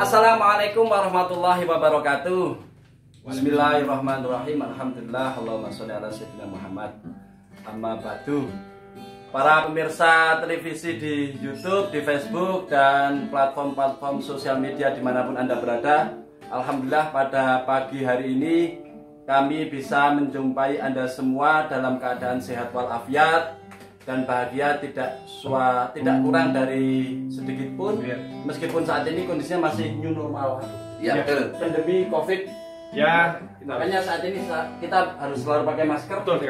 Assalamualaikum warahmatullahi wabarakatuh. Bismillahirrahmanirrahim. Alhamdulillah. Allahumma sholli ala sayyidina Muhammad. Amma ba'du. Para pemirsa televisi di YouTube, di Facebook, dan platform-platform sosial media dimanapun Anda berada, alhamdulillah pada pagi hari ini kami bisa menjumpai Anda semua dalam keadaan sehat walafiat dan bahagia, tidak kurang dari sedikit pun, meskipun saat ini kondisinya masih new normal. Ya, pandemi COVID. Ya, makanya saat ini kita harus selalu pakai masker. Betul.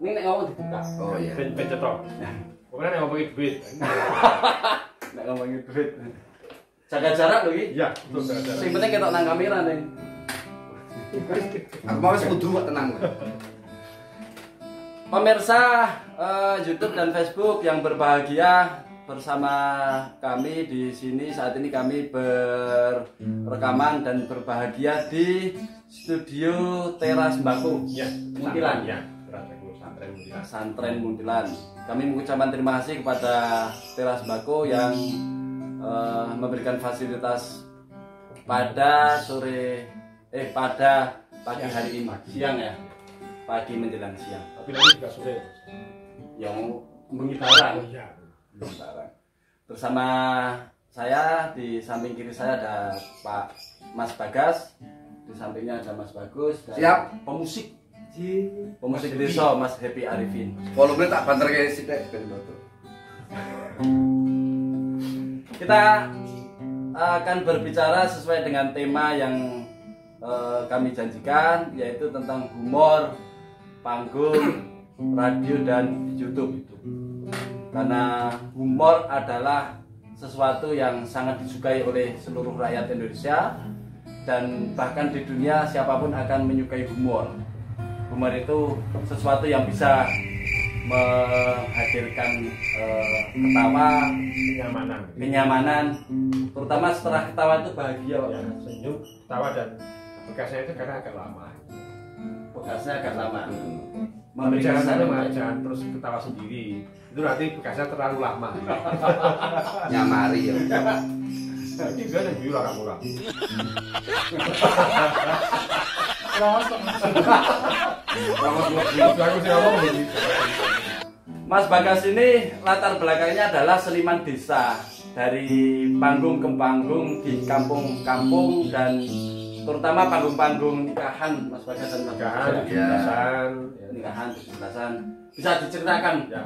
Ini ngomong dibuka. Oh iya. Pencetok. Pokoknya ngomongin duit. Nggak ngomongin duit. Jaga jarak loh, Ki. Iya, betul jaga jarak. Yang penting kita nang kamera nih. Aku mau sekudu kok tenang. Pemirsa YouTube dan Facebook yang berbahagia, bersama kami di sini saat ini kami berrekaman dan berbahagia di studio Teras Mbako. Ya, Muntilan. Ya, Santren Muntilan. Santren Muntilan. Kami mengucapkan terima kasih kepada Teras Mbako yang memberikan fasilitas pada pada pagi hari ini, siang ya, pagi menjelang siang. Tapi lagi juga sore. Yang mengibarang. Oh iya. Bersama saya, di samping kiri saya ada Pak Mas Bagas, di sampingnya ada Mas Bagus, dan Siap. pemusik desa Mas Happy Arifin. Volume tak banter kayak sithik ben foto. Kita akan berbicara sesuai dengan tema yang kami janjikan, yaitu tentang humor, panggung, radio, dan YouTube. Karena humor adalah sesuatu yang sangat disukai oleh seluruh rakyat Indonesia, dan bahkan di dunia siapapun akan menyukai humor. Humor itu sesuatu yang bisa menghadirkan ketawa, kenyamanan, terutama setelah ketawa itu bahagia, Pak. Ya, senyum, tawa, dan bekasnya itu karena agak lama. Bekasnya agak lama. Memberikan Memberikan jangan terus ketawa sendiri. Itu nanti bekasnya terlalu lama. Nyamari ya. Jadi gak ada biu orang-orang. Mas Bagas ini latar belakangnya adalah seniman desa, dari panggung ke panggung di kampung-kampung, dan terutama panggung-panggung nikahan, Mas Bagas dan Mas Nikahan, Bagas. ya. Nikahan, tujuh-belasan. Bisa diceritakan Ya.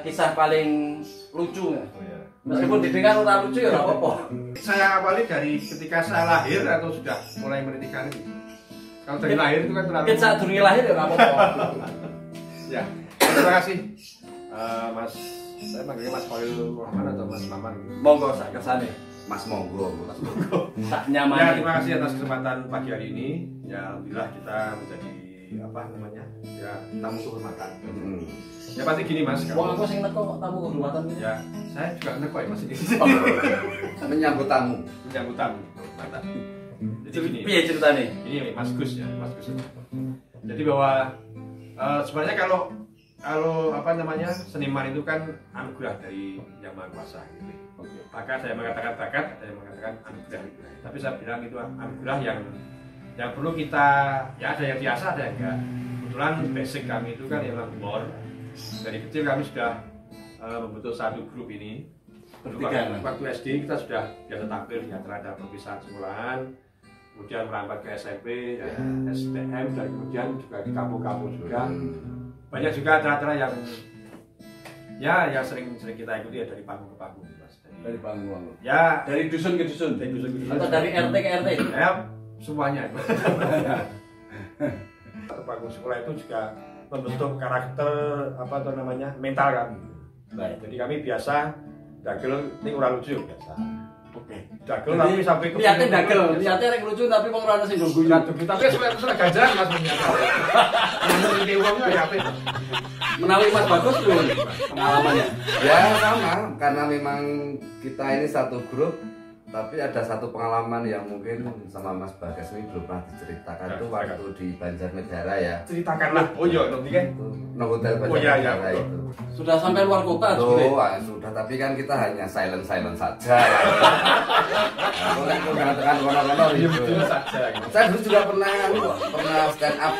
kisah paling lucu nggak? Oh, ya. Meskipun didengar orang lucu ya nggak apa-apa. Saya awali dari ketika saya lahir atau sudah mulai menitikan ini. Kalau dari lahir itu kan terlalu. Mungkin saat dunia lahir ya nggak apa-apa. Ya, terima kasih, Mas. Saya manggilnya Mas Khalil Rahman atau Mas Maman. Monggo sak kersane. Mas Monggo. Tak Ya, nyaman. terima kasih atas kesempatan pagi hari ini. Ya, alhamdulillah kita menjadi apa namanya? Ya, tamu kehormatan. Ya pasti gini Mas. Wong aku sing neko kok tamu kehormatan. Ya, saya juga neko ya Mas ini. Menyambut tamu. Menyambut tamu kehormatan. Jadi gini. Piye ceritane? Ini Mas Gus ya, Mas Gus. Jadi bahwa sebenarnya kalau apa namanya, seniman itu kan anugerah dari Yang Maha Kuasa gitu. Maka saya mengatakan bakat, ada yang mengatakan anugerah. Tapi saya bilang itu anugerah yang perlu kita, ya ada yang biasa, ada yang enggak. Kebetulan basic kami itu kan yang humor. Dari kecil kami sudah membentuk satu grup ini. Waktu SD kita sudah biasa tampil di acara perpisahan sekolahan, kemudian merambat ke SMP, ya, STM, dan kemudian juga di kampung-kampung juga. Banyak juga acara-acara yang sering kita ikuti ya, dari panggung ke panggung, Mas. Dari panggung. Ya, Dari dusun ke dusun. dari dusun ke dusun. Atau dari RT ke RT. Ya, semuanya. Panggung sekolah itu juga membentuk karakter apa tuh namanya, mental kami. Baik. Jadi kami biasa dagel ini ora lucu biasa. Oke. Dagel tapi sampai ke Niatnya dagel, niatnya rek lucu tapi wong ora sing ngguyu. tapi sebenarnya gajaran Mas ternyata. Ini uangnya ya apa? Menawi Mas Bagus tuh pengalamannya. Ya sama, karena memang kita ini satu grup, Tapi ada satu pengalaman yang mungkin sama Mas Bagas ini belum pernah diceritakan Ya, tuh waktu di Banjarnegara ya. Ceritakanlah. Oh iya, nanti kan. Itu Novotel Oh iya, iya, Banjarnegara betul. itu. Sudah sampai luar kota Tuh, sudah, tapi kan kita hanya silent saja. Boleh tuh mengatakan kono-kono Iya gitu. betul saja. Gitu. Saya dulu juga pernah stand up.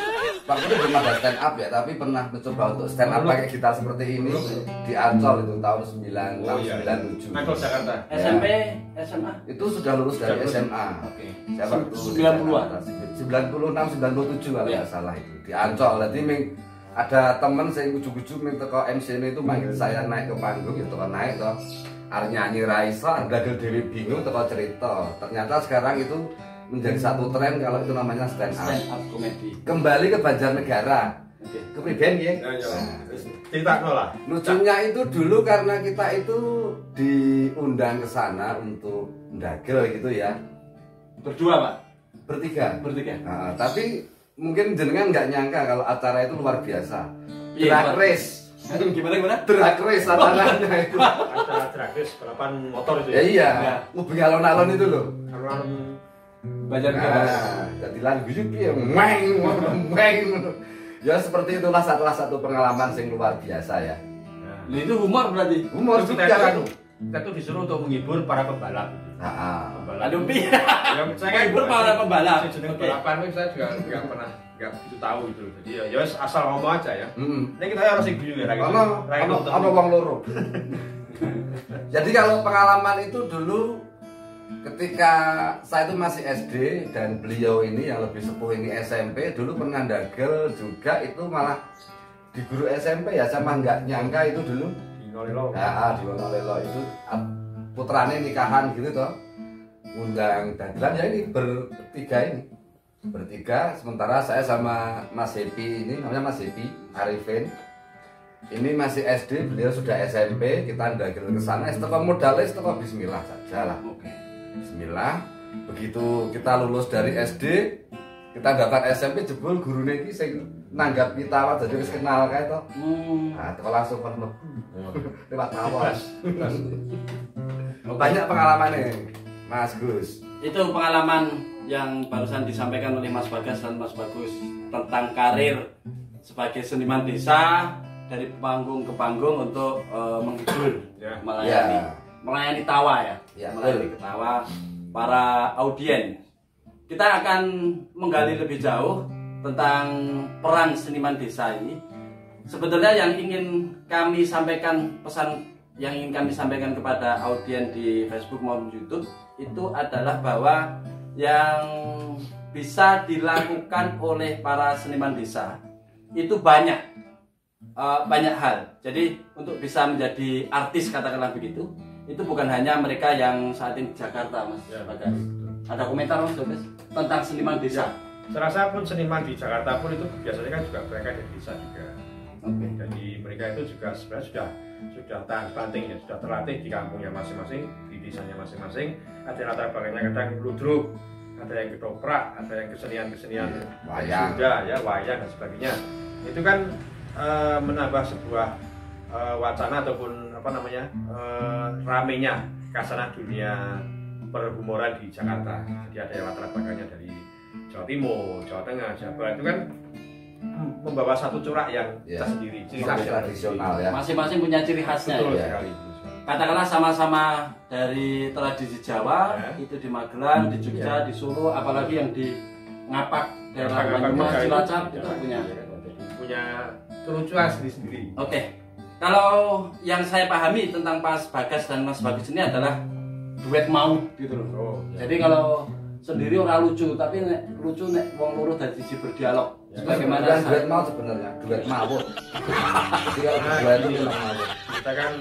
Waktu itu belum ada stand up ya, tapi pernah mencoba untuk stand up pakai gitar seperti ini di Ancol itu tahun 96 97. Ancol Jakarta. SMP, SMA. Itu sudah lulus dari Sudah lulus. SMA. Oke. Saya waktu 90-an. 96 97 kalau Iya. nggak salah itu di Ancol. Jadi ada temen saya kucu-kucu minta ke MC ini itu manggil saya naik ke panggung itu kan naik toh. Arep nyanyi Raisa, dagel dewi bingung teko cerita. Ternyata sekarang itu menjadi satu tren kalau itu namanya stand up. Stand up comedy. Kembali ke Banjarnegara. Oke. Kepriben ya. Ya, ya. Cerita lah. Lucunya itu dulu karena kita itu diundang ke sana untuk ndagel gitu ya. Berdua, Pak. Bertiga. Bertiga. Nah, tapi mungkin jenengan nggak nyangka kalau acara itu luar biasa. Iya, Drag Pak. race. Gimana? Drag race acaranya itu. Acara tragis balapan motor itu Ya iya, Ya. mobil alon-alon itu loh. Alun-alun Banjarnegara. Nah, jadi lagu itu ya meng. Ya seperti itulah salah satu pengalaman yang luar biasa ya. Nah, Nah, itu humor berarti. Humor terus juga kita kan. itu kita tuh disuruh untuk menghibur para pembalap. Pembalap. Aduh, Pi. Yang saya kan Menghibur para pembalap. Jenis Oke. balapan itu saya juga nggak pernah nggak begitu tahu gitu. Jadi ya asal ngomong aja ya. Hmm. Ini kita harus guyu ya. Ono wong loro. Jadi kalau pengalaman itu dulu ketika saya itu masih SD dan beliau ini yang lebih sepuh ini SMP dulu pernah ndagel juga itu malah di guru SMP ya sama nggak nyangka itu dulu. Di Nolelo. Di Wonolelo itu putrane nikahan gitu toh. Undang dagelan ya ini bertiga ini. Bertiga sementara saya sama Mas Happy ini namanya Mas Happy Arifin. Ini masih SD, beliau sudah SMP, kita ndagel ke sana, setelah modalnya setelah bismillah saja lah. Oke. Bismillah. Begitu kita lulus dari SD, kita daftar SMP jebul gurune iki sing nanggap kita awak dadi wis kenal kae to. Nah, teko langsung kon lewat awas. Banyak pengalamannya, Mas Gus. Itu pengalaman yang barusan disampaikan oleh Mas Bagas dan Mas Bagus tentang karir sebagai seniman desa dari panggung ke panggung untuk menghibur, Ya. melayani tawa ya, Ya, melayani ketawa para audien. Kita akan menggali lebih jauh tentang peran seniman desa ini. Sebetulnya yang ingin kami sampaikan, pesan yang ingin kami sampaikan kepada audien di Facebook maupun YouTube itu adalah bahwa yang bisa dilakukan oleh para seniman desa itu banyak hal. Jadi untuk bisa menjadi artis katakanlah begitu, itu bukan hanya mereka yang saat ini di Jakarta, Mas Ya. Bagas. Ada komentar Mas Bagas tentang seniman desa? Saya rasa pun seniman di Jakarta pun itu biasanya kan juga mereka dari desa juga. Oke. Jadi mereka itu juga sebenarnya sudah tahan banting ya, sudah terlatih di kampungnya masing-masing, di desanya masing-masing. Ada yang latar belakangnya kadang ludruk, ada yang ketoprak, ada yang kesenian Wayang. Sunda, ya wayang dan sebagainya. Itu kan menambah sebuah wacana ataupun apa namanya ramenya kasanah dunia perhumoran di Jakarta. Jadi ada yang latar belakangnya dari Jawa Timur, Jawa Tengah, Jawa Barat itu kan membawa satu corak yang Ya. tersendiri, ciri Sangat khas yang tradisional ya. Masing-masing punya ciri khasnya. Betul Ya. sekali. Katakanlah sama-sama dari tradisi Jawa, Ya. itu di Magelang, di Jogja, di Solo, apalagi yang di Ngapak, daerah Banyumas, Cilacap itu punya. Punya kelucuan sendiri-sendiri. Oke, kalau yang saya pahami tentang Mas Bagas dan Mas Bagus ini adalah duet maut gitu loh. Oh, ya. Jadi kalau sendiri orang lucu, tapi nek lucu nek wong loro dari sisi berdialog. Sebagaimana Bukan duet saya, mau sebenarnya, duet mawut. Jadi kalau berdua itu memang mawut. Kita kan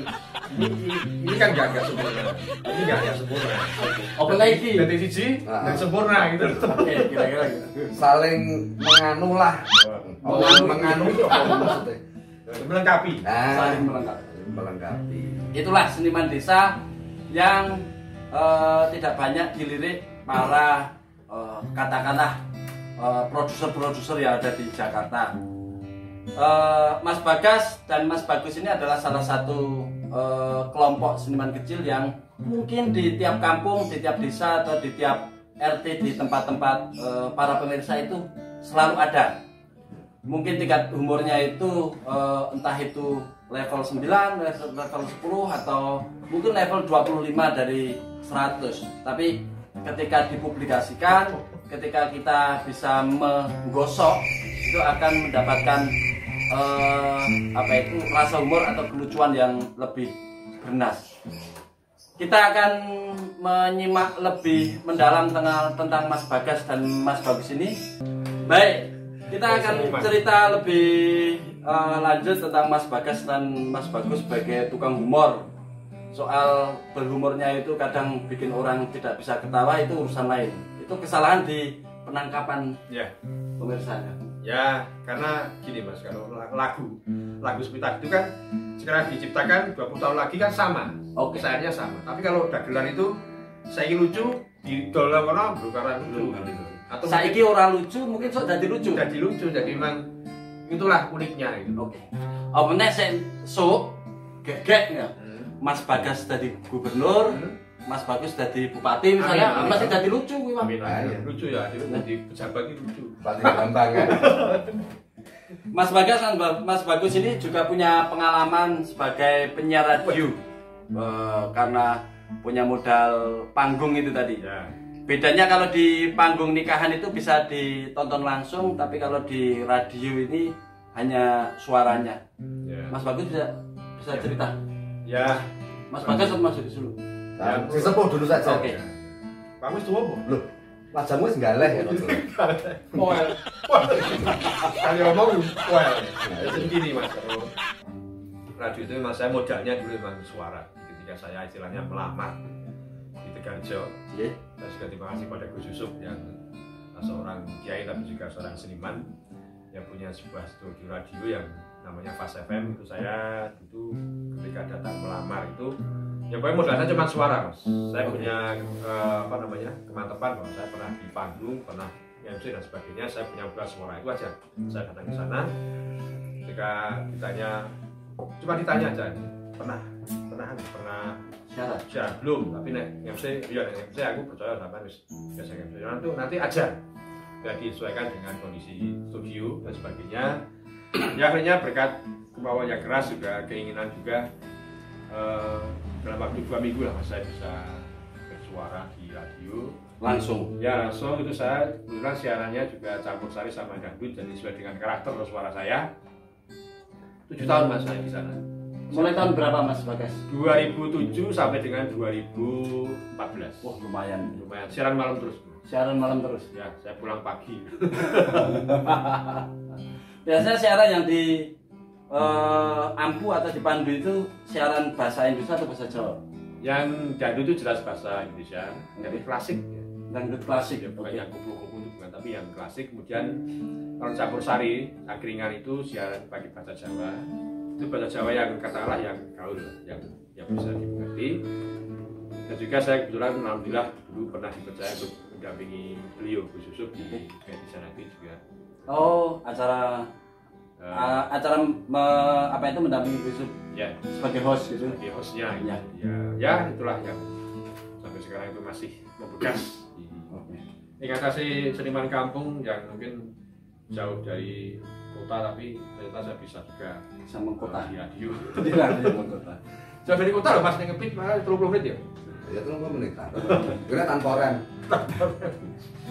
ini kan nggak sempurna. Ini nggak sempurna. open lagi. Dari siji dan sempurna gitu. Oke, kira-kira gitu. Saling menganu lah. Menganu itu apa maksudnya? Melengkapi. Saling Nah, melengkapi. melengkapi. Itulah seniman desa yang tidak banyak dilirik para katakanlah produser-produser yang ada di Jakarta. Mas Bagas dan Mas Bagus ini adalah salah satu kelompok seniman kecil yang mungkin di tiap kampung, di tiap desa atau di tiap RT, di tempat-tempat para pemirsa itu selalu ada. Mungkin tingkat umurnya itu entah itu level 9, level 10 atau mungkin level 25 dari 100. Tapi ketika dipublikasikan, ketika kita bisa menggosok, itu akan mendapatkan rasa humor atau kelucuan yang lebih bernas. Kita akan menyimak lebih mendalam tentang Mas Bagas dan Mas Bagus ini. Baik, kita akan cerita lebih lanjut tentang Mas Bagas dan Mas Bagus sebagai tukang humor. Soal berhumornya itu kadang bikin orang tidak bisa ketawa, itu urusan lain. Itu kesalahan di penangkapan pemirsa. Ya, karena gini Mas, kalau lagu sepitak itu kan sekarang diciptakan 20 tahun lagi kan sama, kisahnya sama. Tapi kalau dagelan itu saya lucu di dalam orang bukan lucu. Atau saiki orang lucu, mungkin sok jadi lucu. Jadi lucu, jadi memang itulah uniknya gitu. Oke. Oh, meneh sok gegek ya. Mas Bagas jadi gubernur, Mas Bagus jadi bupati misalnya, masih jadi lucu kuwi, Mas. Lucu ya, jadi pejabat itu lucu. Bupati Bambang kan. Mas Bagas dan Mas Bagus ini juga punya pengalaman sebagai penyiar radio. Karena punya modal panggung itu tadi. Ya. Bedanya kalau di panggung nikahan itu bisa ditonton langsung, tapi kalau di radio ini hanya suaranya. Ya. Mas Bagus bisa cerita. Ya, Mas Bagas atau Mas Bagus dulu? Si sepuh dulu saja. Oke. Bagus tuh apa? Loh, wajahmu wis galeh ya. Well. Kali ngomong well. Jadi gini Mas, kalau radio itu Mas, saya modalnya dulu memang suara. Ketika saya istilahnya melamar di Tegarjo, saya juga terima kasih pada Gus Yusuf yang seorang kiai tapi juga seorang seniman yang punya sebuah studio radio yang namanya Fast FM. Itu saya itu ketika datang melamar itu ya pokoknya modalnya cuma suara Mas. Saya punya kemantapan bahwa saya pernah di panggung, pernah MC dan sebagainya. Saya punya modal suara itu aja. Saya datang ke sana ketika cuma ditanya aja pernah syarat belum, tapi nek MC aku percaya sama biasa MC nanti aja ya disesuaikan dengan kondisi studio dan sebagainya. Ya akhirnya berkat kemauan yang keras juga, keinginan juga, dalam waktu 2 minggu lah Mas, saya bisa bersuara di radio Langsung. Ya langsung itu saya kebetulan siarannya juga campur sari sama dangdut, jadi sesuai dengan karakter suara saya. 7 tahun Mas saya di sana. Mulai tahun berapa Mas Bagas? 2007 sampai dengan 2014. Wah lumayan. Siaran malam terus. Siaran malam terus. Ya, saya pulang pagi. Biasanya siaran yang di Ampu atau di Pandu itu siaran bahasa Indonesia atau bahasa Jawa? Yang dangdut itu jelas bahasa Indonesia, jadi klasik. Ya. Dangdut klasik ya, bukan yang kupu-kupu itu bukan, tapi yang klasik. Kemudian kalau campur sari, angkringan itu siaran pakai bahasa Jawa. Itu bahasa Jawa yang katakanlah yang gaul, yang bisa dimengerti. Dan juga saya kebetulan alhamdulillah dulu pernah dipercaya untuk mendampingi beliau Gus Yusuf di Sanati juga. Oh, acara mendampingi Gus Yusuf ya, sebagai host gitu. Sebagai hostnya ya. Ya itulah yang sampai sekarang itu masih membekas di kasih seniman kampung yang mungkin jauh dari kota, tapi ternyata saya bisa juga mengkota di radio. Mengkota. Jauh dari kota loh Mas, ngepit malah 30 menit ya. Ya 30 menit. Kira tanpa rem.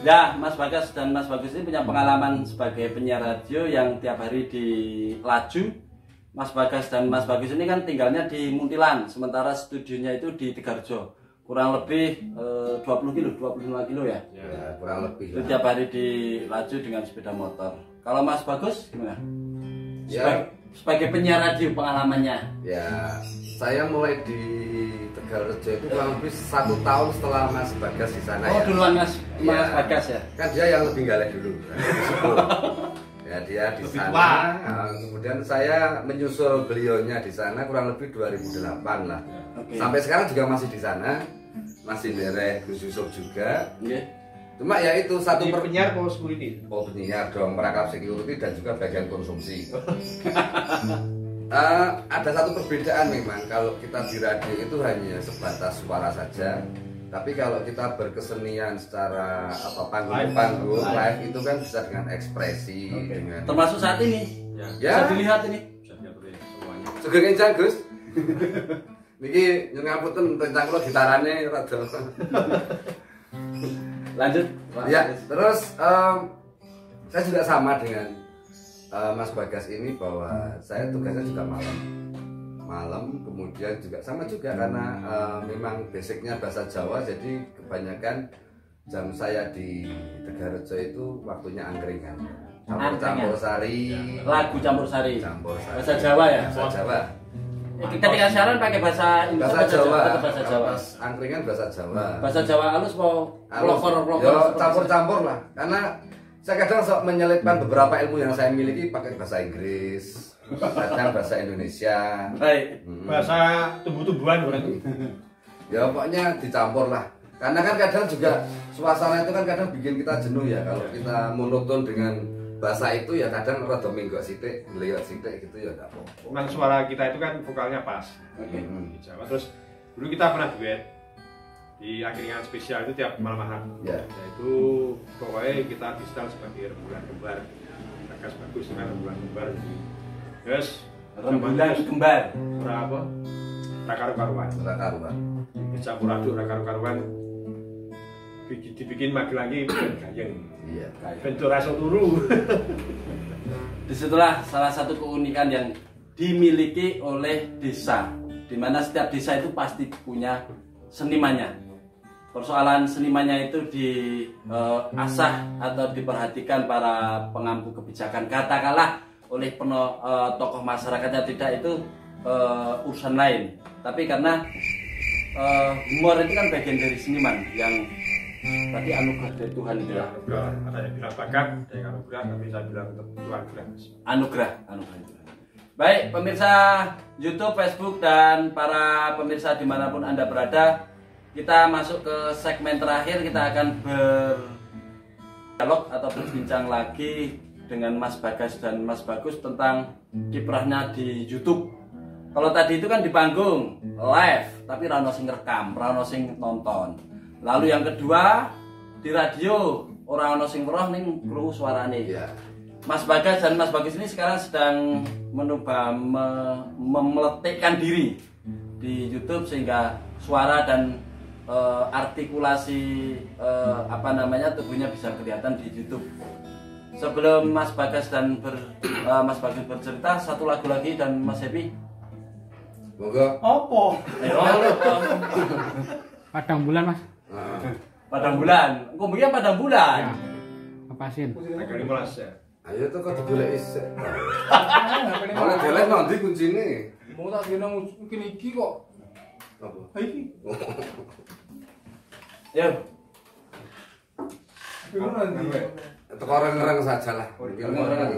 Ya, Mas Bagas dan Mas Bagus ini punya pengalaman sebagai penyiar radio yang tiap hari di Laju. Mas Bagas dan Mas Bagus ini kan tinggalnya di Muntilan, sementara studionya itu di Tegarjo. Kurang lebih 20 kilo, 25 kilo ya? Ya, kurang lebih. Itu tiap hari di Laju dengan sepeda motor. Kalau Mas Bagus gimana? Ya, sebagai penyiar radio pengalamannya? Ya, saya mulai di Tegarjo itu kurang lebih 1 tahun setelah Mas Bagas di sana. Oh, ya. duluan Mas Bagas ya? Kan dia yang lebih galak dulu. Ya, dia di sana. Kemudian saya menyusul beliaunya di sana kurang lebih 2008 lah. Okay. Sampai sekarang juga masih di sana. Masih derek Gus Yusuf juga. Okay. Cuma ya itu satu penyiar atau security? Oh, penyiar dong, merangkap security dan juga bagian konsumsi. Ada satu perbedaan memang kalau kita di radio itu hanya sebatas suara saja. Tapi kalau kita berkesenian secara panggung live itu kan bisa dengan ekspresi, dengan termasuk saat ini. Ya. Bisa dilihat ini. Bisa diatur semuanya. Sugeng kencang Gus. Niki nyuwun ngapunten rencang kula gitarane rada. Lanjut. Ya, terus saya juga sama dengan Mas Bagas ini bahwa saya tugasnya juga malam, kemudian juga sama juga karena memang basicnya bahasa Jawa, jadi kebanyakan jam saya di Tegarejo itu waktunya angkringan, campur sari, Lagu campur sari. bahasa Jawa ya? Bahasa Jawa. Ketika siaran pakai bahasa Jawa. Bahasa Jawa. Pas angkringan bahasa Jawa. Bahasa Jawa halus mau pelopor. Yo campur-campur lah. Karena saya kadang sok menyelipkan beberapa ilmu yang saya miliki pakai bahasa Inggris, kadang bahasa Indonesia. Baik. Bahasa tumbuh-tumbuhan berarti. Ya pokoknya dicampur lah. Karena kan kadang juga suasana itu kan kadang bikin kita jenuh ya. Kalau kita monoton dengan bahasa itu ya kadang rada menggok sithik, ngleyot sithik gitu ya enggak apa-apa. Memang suara kita itu kan vokalnya pas. Di Jawa. Terus dulu kita pernah duet di angkringan spesial itu tiap malam Ahad. Ya. Yaitu pokoknya kita distal sebagai rembulan kembar. Bagas bagus dengan rembulan kembar. Terus Rembulan kembar. berapa? Rakaru-karuan. Karuan. Dicampur aduk rakaru-karuan. Dibikin lagi gayeng. Iya. Bentuk rasa turu. Disitulah salah satu keunikan yang dimiliki oleh desa, di mana setiap desa itu pasti punya senimannya. Persoalan senimannya itu diasah atau diperhatikan para pengampu kebijakan, katakanlah oleh tokoh masyarakatnya, tidak itu urusan lain. Tapi karena humor itu kan bagian dari seniman yang tadi anugerah dari Tuhan itu ya. Ada yang bilang bakat, ada yang anugerah, tapi saya bilang Tuhan bilang Anugerah. Baik, pemirsa YouTube, Facebook, dan para pemirsa dimanapun Anda berada, kita masuk ke segmen terakhir. Kita akan berdialog atau berbincang lagi dengan Mas Bagas dan Mas Bagus tentang kiprahnya di YouTube. Kalau tadi itu kan di panggung live, tapi rano sing rekam, rano sing nonton. Lalu yang kedua di radio, orang ono sing weruh ning krungu suarane. Iya. Mas Bagas dan Mas Bagus ini sekarang sedang mencoba memeletikkan diri di YouTube sehingga suara dan artikulasi tubuhnya bisa kelihatan di YouTube. Sebelum Mas Bagas dan Mas Bagus bercerita, satu lagu lagi dan Mas Happy. Monggo. Opo? Padang bulan mas. Padang bulan. Ngomongnya padang bulan. Ya. Apasin. tanggal 15 ya. Ayo tuh kok digoleki isik. Oleh delek nang ndi kuncine? Mau tak kira mungkin iki kok. Apa? Ha iki. Yo. Teko reng-reng saja lah.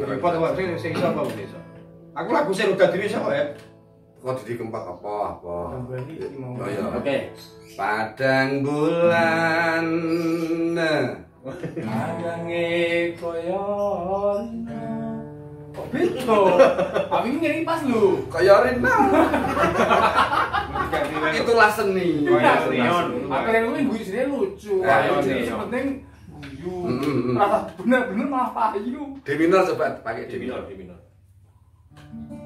Repot kok sing iso apa wis iso. Aku lagu sing udah dhewe iso ya. Kok didi kempak apa? Oh ya. Oke. Padang bulan. Marange koyon. Kok beda? Abi ini pas lu. Kaya Rina. Itulah seni. Apa yang lu sini lucu. Yang penting guyu. Rasa bener-bener malah payu. D minor coba pakai D minor.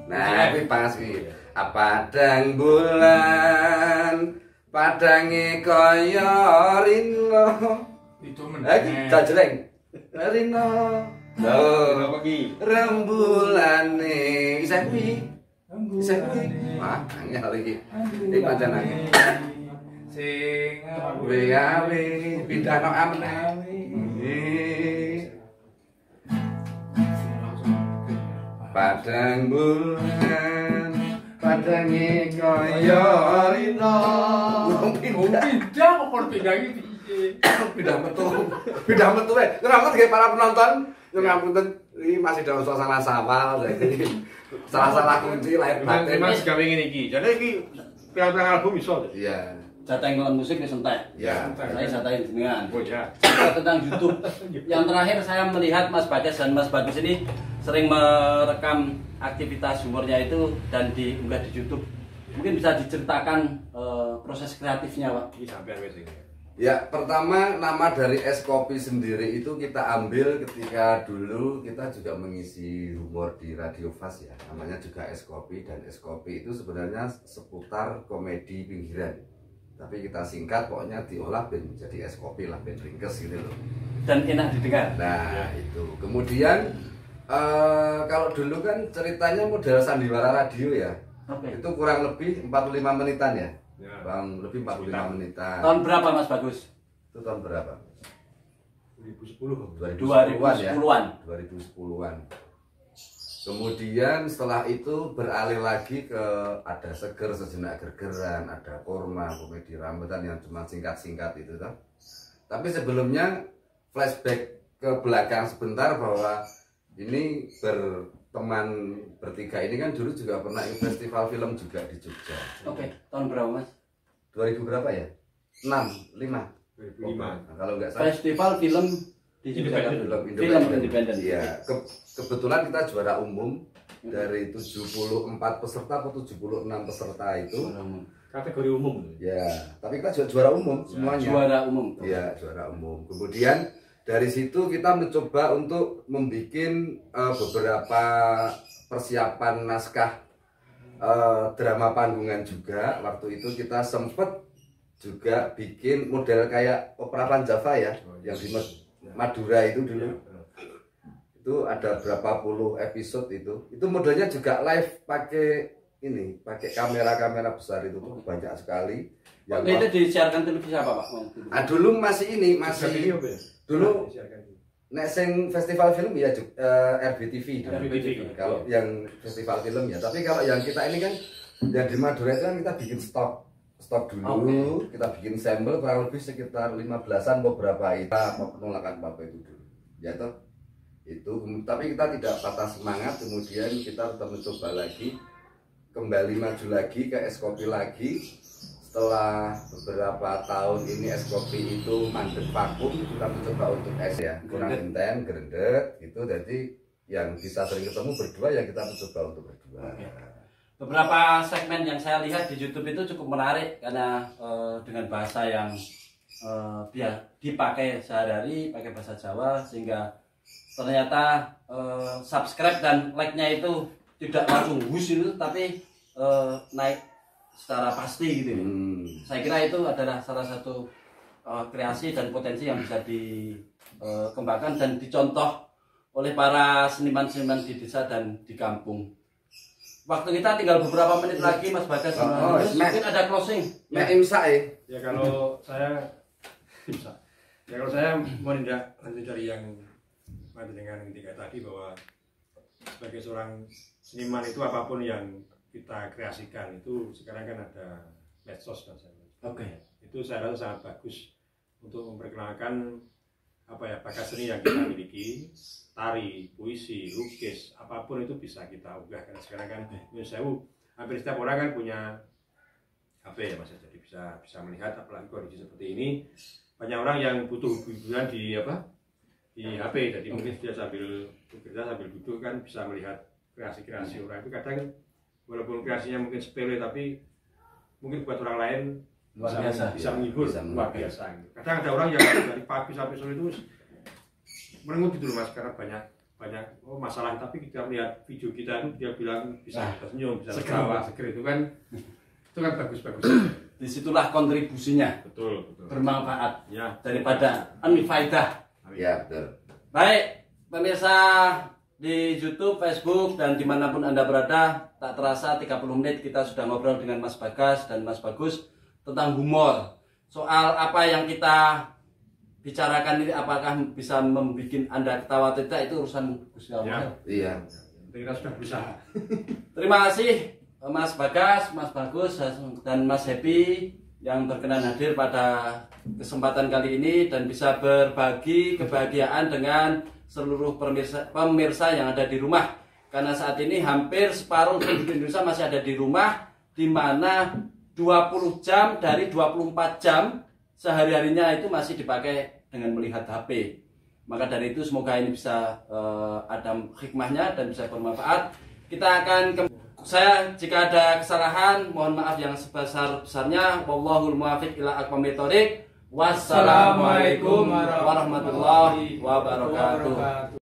Nah, ini pas iki. Padang bulan, padange kaya Rina. Itu Lagi jajreng. Rina. Apa ki? Rembulane isih kuwi. Isih kuwi. Wah, angel iki. Iki pancen angel. Sing Gawe pindah no amne. Padang bulan, padange kaya Rina. pindah kok pindah iki piye? Pindah metu wae. Ngrangkut nggih para penonton. Yo ngapunten iki masih dalam suasana sawal jadi salah-salah kunci lahir batin. Mas gawe ngene iki. Jadi iki pirang-pirang album iso. Iya. Jatah ngelawan musik wis entek. Ya. Saya jatain jenengan. Oh ya. Cerita tentang YouTube. Yang terakhir saya melihat Mas Bagas dan Mas Bagus ini sering merekam aktivitas humornya itu dan diunggah di YouTube. Mungkin bisa diceritakan proses kreatifnya, Pak. Ini sampai wes ini. Ya, pertama nama dari es kopi sendiri itu kita ambil ketika dulu kita juga mengisi humor di Radio Fast ya. Namanya juga es kopi, dan es kopi itu sebenarnya seputar komedi pinggiran. Tapi kita singkat pokoknya diolah menjadi es kopi lah, ben ringkes gitu loh. Dan enak didengar. Nah, itu. Kemudian kalau dulu kan ceritanya model sandiwara radio ya. Oke. Itu kurang lebih 45 menitan ya. Ya. Bang, lebih 45 menitan. Tahun berapa Mas Bagus? Itu tahun berapa? 2010. 2010-an ya. 2010-an. 2010-an. Kemudian setelah itu beralih lagi ke ada seger sejenak gergeran, ada korma, komedi rambutan yang cuma singkat-singkat itu toh. Tapi sebelumnya flashback ke belakang sebentar bahwa ini berteman bertiga ini kan dulu juga pernah ikut festival film juga di Jogja. Oke, tahun berapa Mas? 2000 berapa ya? 6, 5. 2005. Nah, kalau nggak salah Festival film di Jogja. Film independen. Iya, kebetulan kita juara umum dari 74 peserta atau 76 peserta itu. Kategori umum. Ya, tapi kita juara umum semuanya. Juara umum. Iya, juara umum. Kemudian dari situ kita mencoba untuk membuat beberapa persiapan naskah drama panggungan juga. Waktu itu kita sempat juga bikin model kayak opera Panjava ya, yang di Madura itu dulu. Itu ada berapa puluh episode itu. Itu modelnya juga live pakai kamera besar itu tuh banyak sekali. Yang itu disiarkan televisi apa Pak? Dulu masih dulu nek sing festival film ya RBTV. Kalau yang festival film ya, tapi kalau yang kita ini kan yang di Madura itu kan kita bikin stok dulu, kita bikin sampel kurang lebih sekitar 15-an beberapa itu penolakan Bapak itu dulu. Ya toh. Itu tapi kita tidak patah semangat, kemudian kita tetap mencoba lagi, kembali maju lagi ke es kopi lagi. Setelah beberapa tahun ini es kopi itu mandek vakum, kita mencoba untuk es ya, kurang intens, gerendet gitu. Jadi yang bisa sering ketemu berdua, yang kita mencoba untuk berdua. Beberapa segmen yang saya lihat di YouTube itu cukup menarik karena dengan bahasa yang dipakai sehari-hari, pakai bahasa Jawa, sehingga ternyata subscribe dan like-nya itu tidak langsung hus itu, tapi naik secara pasti gitu. Saya kira itu adalah salah satu kreasi dan potensi yang bisa dikembangkan dan dicontoh oleh para seniman-seniman di desa dan di kampung. Waktu kita tinggal beberapa menit lagi Mas Bagas. Mungkin ada closing. Ya kalau saya bisa. Ya kalau saya mau tidak lanjut dari yang dengan ketika tadi, bahwa sebagai seorang seniman itu apapun yang kita kreasikan itu sekarang kan ada medsos dan sebagainya. Oke. Itu saya rasa sangat bagus untuk memperkenalkan bakat seni yang kita miliki, tari, puisi, lukis, apapun itu bisa kita unggah. Karena sekarang kan hampir setiap orang kan punya HP ya Mas, jadi bisa melihat, apalagi kondisi seperti ini banyak orang yang butuh hiburan di HP, jadi mungkin dia sambil bekerja sambil duduk kan bisa melihat kreasi-kreasi orang itu. Kadang walaupun kreasinya mungkin sepele, tapi mungkin buat orang lain bisa menghibur, luar biasa. Kadang ada orang yang dari pagi sampai sore itu merengut gitu loh Mas, karena banyak masalah, tapi kita melihat video kita itu dia bilang bisa tersenyum, bisa tertawa, seger, itu kan bagus-bagus. Disitulah kontribusinya. Betul. Bermanfaat Ya, daripada unfaedah. Ya betul. Baik, pemirsa di YouTube, Facebook, dan dimanapun Anda berada, tak terasa 30 menit kita sudah ngobrol dengan Mas Bagas dan Mas Bagus tentang humor. Soal apa yang kita bicarakan ini, apakah bisa membuat Anda ketawa atau tidak, itu urusan Gusti Allah. Iya. Kita sudah berusaha. Terima kasih Mas Bagas, Mas Bagus, dan Mas Happy yang berkenan hadir pada kesempatan kali ini dan bisa berbagi kebahagiaan dengan seluruh pemirsa yang ada di rumah. Karena saat ini hampir separuh penduduk Indonesia masih ada di rumah, di mana 20 jam dari 24 jam sehari-harinya itu masih dipakai dengan melihat HP. Maka dari itu semoga ini bisa ada hikmahnya dan bisa bermanfaat. Kita akan saya jika ada kesalahan mohon maaf yang sebesar-besarnya. Wallahul muwaffiq ila aqwamit thoriq. Wassalamualaikum warahmatullahi wabarakatuh.